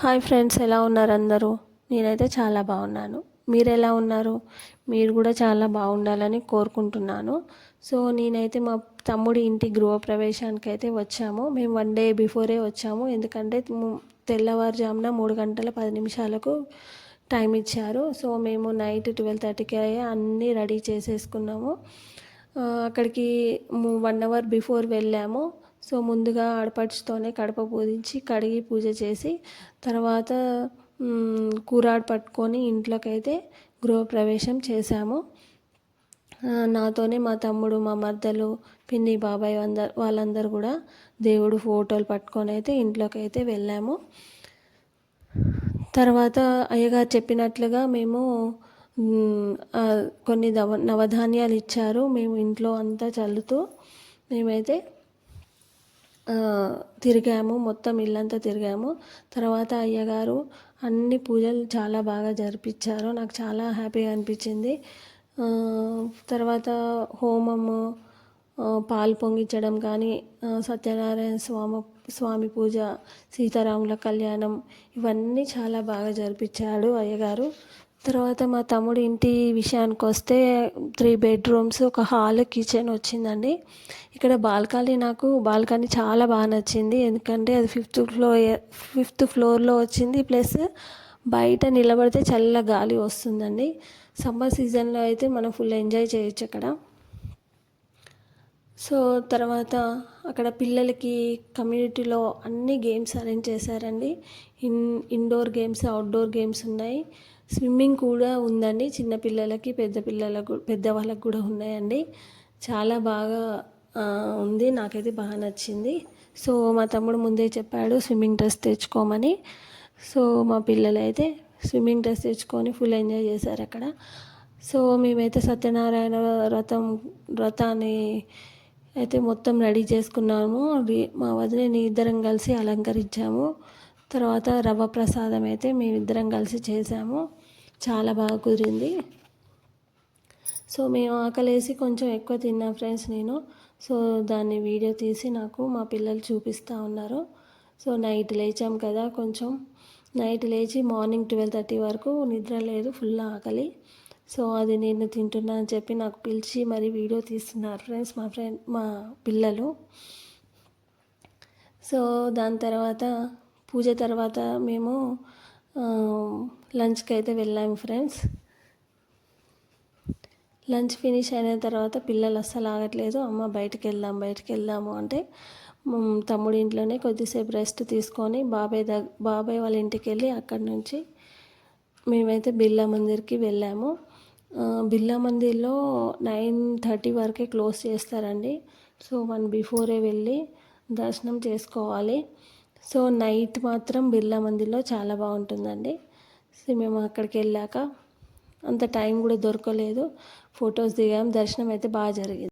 Hi friends, ఎలా ఉన్నారు అందరూ? నేనైతే చాలా బాగున్నాను. మీరు ఎలా ఉన్నారు? మీరు కూడా చాలా బాగుండాలని కోరుకుంటున్నాను. సో నేనైతే మా తమ్ముడి ఇంటి గృహప్రవేశానికి అయితే వచ్చాము. మేము 1 డే బిఫోరే వచ్చాము. ఎందుకంటే తెల్లవారుజామున 3:10 టైం ఇచ్చారు. సో మేము నైట్ 12:30కి అన్నీ రెడీ చేసేసుకున్నాము. అక్కడికి 1 అవర్ బిఫోర్ వెళ్ళాము. సో ముందుగా ఆడపడుచుతోనే కడప పూజించి కడిగి పూజ చేసి తర్వాత కూరాడు పట్టుకొని ఇంట్లోకైతే గృహప్రవేశం చేశాము. నాతోనే మా తమ్ముడు, మా మర్దలు, పిన్ని, బాబాయ్ వాళ్ళందరూ కూడా దేవుడు ఫోటోలు పట్టుకొని అయితే ఇంట్లోకి అయితే వెళ్ళాము. తర్వాత అయ్యగారు చెప్పినట్లుగా మేము కొన్ని నవధాన్యాలు ఇచ్చారు. మేము ఇంట్లో అంతా చల్లుతూ మేమైతే తిరిగాము. మొత్తం ఇల్లంతా తిరిగాము. తర్వాత అయ్యగారు అన్ని పూజలు చాలా బాగా జరిపించారు. నాకు చాలా హ్యాపీగా అనిపించింది. తర్వాత హోమము, పాలు పొంగించడం కానీ, సత్యనారాయణ స్వామి పూజ, సీతారాముల కళ్యాణం ఇవన్నీ చాలా బాగా జరిపించాడు అయ్యగారు. తర్వాత మా తమ్ముడి ఇంటి విషయానికి వస్తే 3 బెడ్రూమ్స్, ఒక హాల్, కిచెన్ వచ్చిందండి. ఇక్కడ బాల్కనీ చాలా బాగా నచ్చింది. ఎందుకంటే అది 5th ఫ్లోర్లో వచ్చింది. ప్లస్ బయట నిలబడితే చల్ల గాలి వస్తుందండి. సమ్మర్ సీజన్లో అయితే మనం ఫుల్ ఎంజాయ్ చేయొచ్చు అక్కడ. సో తర్వాత అక్కడ పిల్లలకి కమ్యూనిటీలో అన్ని గేమ్స్ అరేంజ్ చేశారండి. ఇండోర్ గేమ్స్, అవుట్డోర్ గేమ్స్ ఉన్నాయి. స్విమ్మింగ్ కూడా ఉందండి. చిన్నపిల్లలకి, పెద్దవాళ్ళకి కూడా ఉన్నాయండి. చాలా బాగా ఉంది. నాకైతే బాగా నచ్చింది. సో మా తమ్ముడు ముందే చెప్పాడు స్విమ్మింగ్ డ్రెస్ తెచ్చుకోమని. సో మా పిల్లలు అయితే స్విమ్మింగ్ డ్రెస్ తెచ్చుకొని ఫుల్ ఎంజాయ్ చేశారు అక్కడ. సో మేమైతే సత్యనారాయణ వ్రతాన్ని అయితే మొత్తం రెడీ చేసుకున్నాము. మా వదిన ఇద్దరం కలిసి అలంకరించాము. తర్వాత రవ్వ ప్రసాదం అయితే మేమిద్దరం కలిసి చేసాము. చాలా బాగా కుదిరింది. సో మేము ఆకలేసి కొంచెం ఎక్కువ తిన్నాం ఫ్రెండ్స్ నేను. సో దాన్ని వీడియో తీసి నాకు మా పిల్లలు చూపిస్తూ ఉన్నారు. సో నైట్ లేచాం కదా, కొంచెం నైట్ లేచి మార్నింగ్ 12:30 వరకు నిద్ర లేదు, ఫుల్ ఆకలి. సో అది నేను తింటున్నా అని చెప్పి నాకు పిలిచి మరి వీడియో తీస్తున్నారు ఫ్రెండ్స్ మా పిల్లలు. సో దాని తర్వాత పూజ తర్వాత మేము లంచ్కి అయితే వెళ్ళాము ఫ్రెండ్స్. లంచ్ ఫినిష్ అయిన తర్వాత పిల్లలు అస్సలు ఆగట్లేదు. అమ్మ బయటికి వెళ్దాము అంటే తమ్ముడి ఇంట్లోనే కొద్దిసేపు రెస్ట్ తీసుకొని బాబాయ్ వాళ్ళ ఇంటికి వెళ్ళి అక్కడి నుంచి మేమైతే బిర్లా మందిర్కి వెళ్ళాము. బిర్లా మందిర్లో 9:30 వరకే క్లోజ్ చేస్తారండి. సో 1 బిఫోరే వెళ్ళి దర్శనం చేసుకోవాలి. సో నైట్ మాత్రం బిర్లా మందిర్లో చాలా బాగుంటుందండి. సో మేము అక్కడికి వెళ్ళాక అంత టైం కూడా దొరకలేదు. ఫొటోస్ దిగాం. దర్శనం అయితే బాగా జరిగింది.